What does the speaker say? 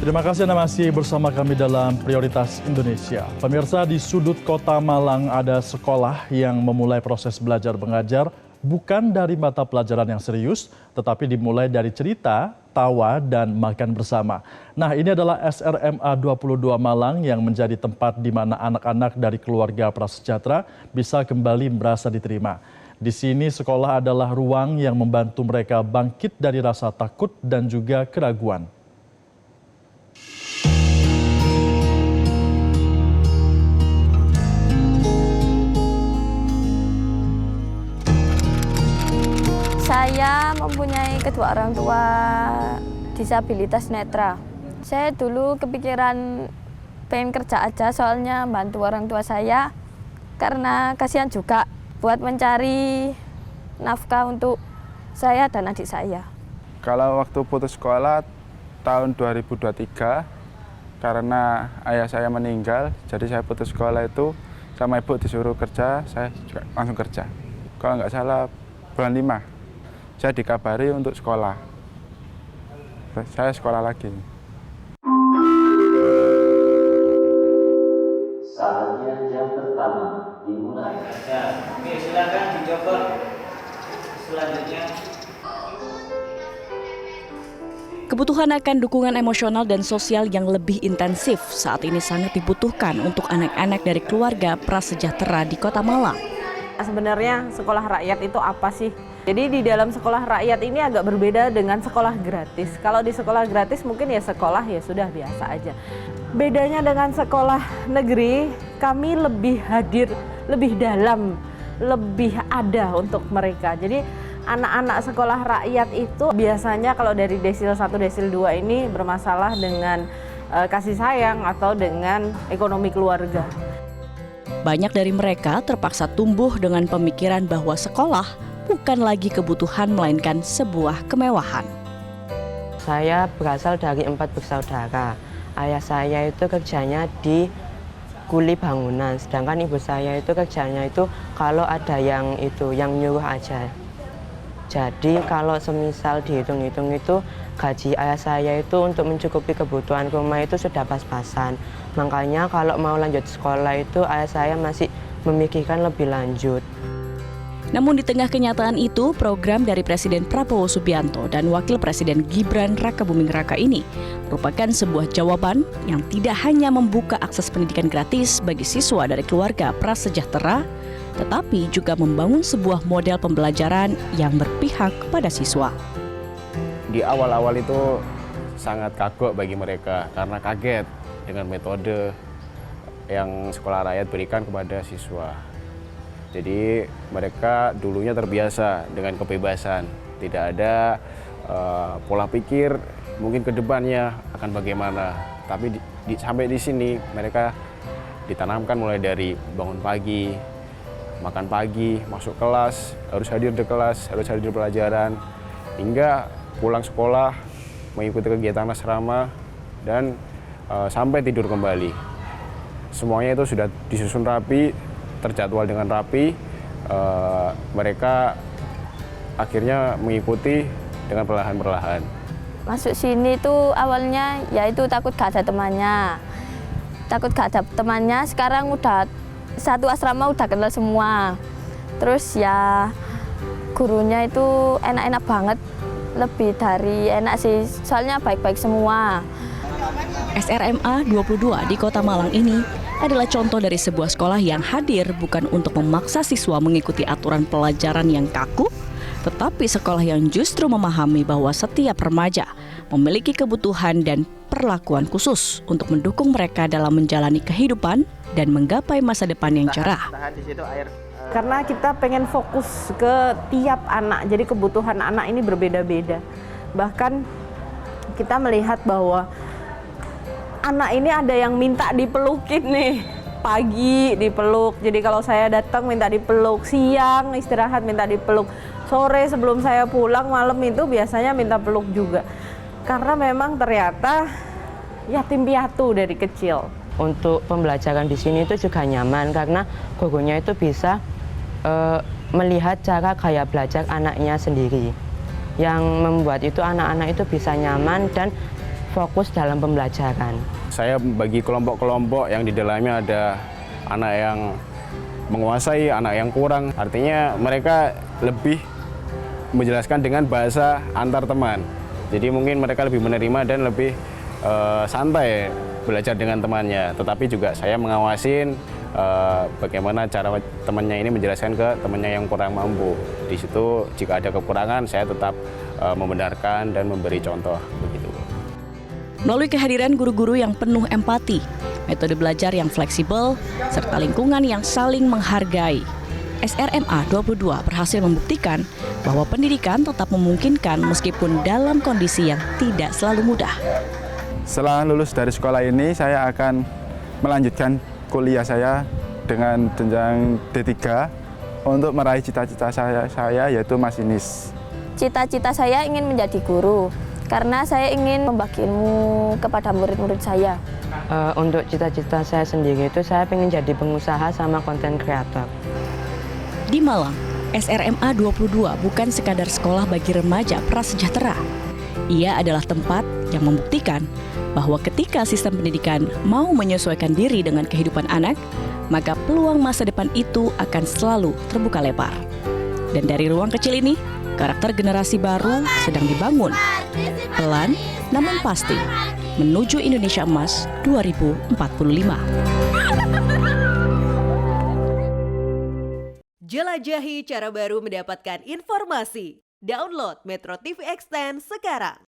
Terima kasih Anda masih bersama kami dalam Prioritas Indonesia. Pemirsa, di sudut kota Malang ada sekolah yang memulai proses belajar mengajar bukan dari mata pelajaran yang serius, tetapi dimulai dari cerita, tawa, dan makan bersama. Nah, ini adalah SRMA 22 Malang yang menjadi tempat di mana anak-anak dari keluarga prasejahtera bisa kembali merasa diterima. Di sini sekolah adalah ruang yang membantu mereka bangkit dari rasa takut dan juga keraguan. Saya mempunyai kedua orang tua disabilitas netra. Saya dulu kepikiran pengen kerja aja, soalnya bantu orang tua saya karena kasihan juga buat mencari nafkah untuk saya dan adik saya. Kalau waktu putus sekolah tahun 2023 karena ayah saya meninggal, jadi saya putus sekolah itu sama ibu disuruh kerja, saya juga langsung kerja. Kalau nggak salah bulan 5. Saya dikabari untuk sekolah. Saya sekolah lagi. Saatnya jam pertama dimulai. Ya, oke, silakan dicoba selanjutnya. Kebutuhan akan dukungan emosional dan sosial yang lebih intensif saat ini sangat dibutuhkan untuk anak-anak dari keluarga prasejahtera di Kota Malang. Sebenarnya sekolah rakyat itu apa sih? Jadi di dalam sekolah rakyat ini agak berbeda dengan sekolah gratis. Kalau di sekolah gratis mungkin ya sekolah ya sudah biasa aja. Bedanya dengan sekolah negeri, kami lebih hadir, lebih dalam, lebih ada untuk mereka. Jadi anak-anak sekolah rakyat itu biasanya kalau dari desil 1, desil 2 ini bermasalah dengan kasih sayang atau dengan ekonomi keluarga. Banyak dari mereka terpaksa tumbuh dengan pemikiran bahwa sekolah bukan lagi kebutuhan melainkan sebuah kemewahan. Saya berasal dari 4 bersaudara. Ayah saya itu kerjanya di kuli bangunan, sedangkan ibu saya itu kerjanya itu kalau ada yang nyuruh aja. Jadi kalau semisal dihitung-hitung itu gaji ayah saya itu untuk mencukupi kebutuhan rumah itu sudah pas-pasan. Makanya kalau mau lanjut sekolah itu ayah saya masih memikirkan lebih lanjut. Namun di tengah kenyataan itu, program dari Presiden Prabowo Subianto dan Wakil Presiden Gibran Rakabuming Raka ini merupakan sebuah jawaban yang tidak hanya membuka akses pendidikan gratis bagi siswa dari keluarga prasejahtera, tetapi juga membangun sebuah model pembelajaran yang berpihak kepada siswa. Di awal-awal itu sangat kagok bagi mereka karena kaget dengan metode yang sekolah rakyat berikan kepada siswa. Jadi mereka dulunya terbiasa dengan kebebasan, tidak ada pola pikir mungkin ke depannya akan bagaimana. Tapi sampai di sini mereka ditanamkan mulai dari bangun pagi, makan pagi, masuk kelas, harus hadir di kelas, harus hadir di pelajaran, hingga pulang sekolah, mengikuti kegiatan asrama, dan sampai tidur kembali. Semuanya itu sudah disusun rapi, terjadwal dengan rapi, mereka akhirnya mengikuti dengan perlahan-perlahan. Masuk sini tuh awalnya yaitu takut gak ada temannya. Takut gak ada temannya, sekarang udah satu asrama udah kenal semua. Terus ya gurunya itu enak-enak banget, lebih dari enak sih, soalnya baik-baik semua. SRMA 22 di Kota Malang ini adalah contoh dari sebuah sekolah yang hadir bukan untuk memaksa siswa mengikuti aturan pelajaran yang kaku, tetapi sekolah yang justru memahami bahwa setiap remaja memiliki kebutuhan dan perlakuan khusus untuk mendukung mereka dalam menjalani kehidupan dan menggapai masa depan yang cerah. Karena kita pengen fokus ke tiap anak, jadi kebutuhan anak ini berbeda-beda. Bahkan kita melihat bahwa anak ini ada yang minta dipelukin nih, pagi dipeluk. Jadi kalau saya datang minta dipeluk, siang istirahat minta dipeluk, sore sebelum saya pulang malam itu biasanya minta peluk juga. Karena memang ternyata yatim piatu dari kecil. Untuk pembelajaran di sini itu juga nyaman karena gurunya itu bisa melihat cara gaya belajar anaknya sendiri. Yang membuat itu anak-anak itu bisa nyaman dan fokus dalam pembelajaran. Saya bagi kelompok-kelompok yang di dalamnya ada anak yang menguasai, anak yang kurang. Artinya mereka lebih menjelaskan dengan bahasa antar teman. Jadi mungkin mereka lebih menerima dan lebih santai belajar dengan temannya. Tetapi juga saya mengawasin bagaimana cara temannya ini menjelaskan ke temannya yang kurang mampu. Di situ jika ada kekurangan saya tetap membenarkan dan memberi contoh begitu. Melalui kehadiran guru-guru yang penuh empati, metode belajar yang fleksibel, serta lingkungan yang saling menghargai, SRMA 22 berhasil membuktikan bahwa pendidikan tetap memungkinkan meskipun dalam kondisi yang tidak selalu mudah. Setelah lulus dari sekolah ini, saya akan melanjutkan kuliah saya dengan jenjang D3 untuk meraih cita-cita saya yaitu masinis. Cita-cita saya ingin menjadi guru, karena saya ingin membagi ilmu kepada murid-murid saya. Untuk cita-cita saya sendiri itu saya ingin jadi pengusaha sama konten kreator. Di Malang, SRMA 22 bukan sekadar sekolah bagi remaja prasejahtera. Ia adalah tempat yang membuktikan bahwa ketika sistem pendidikan mau menyesuaikan diri dengan kehidupan anak, maka peluang masa depan itu akan selalu terbuka lebar. Dan dari ruang kecil ini, karakter generasi baru sedang dibangun, pelan namun pasti, menuju Indonesia Emas 2045. Jelajahi cara baru mendapatkan informasi. Download Metro TV Extend sekarang.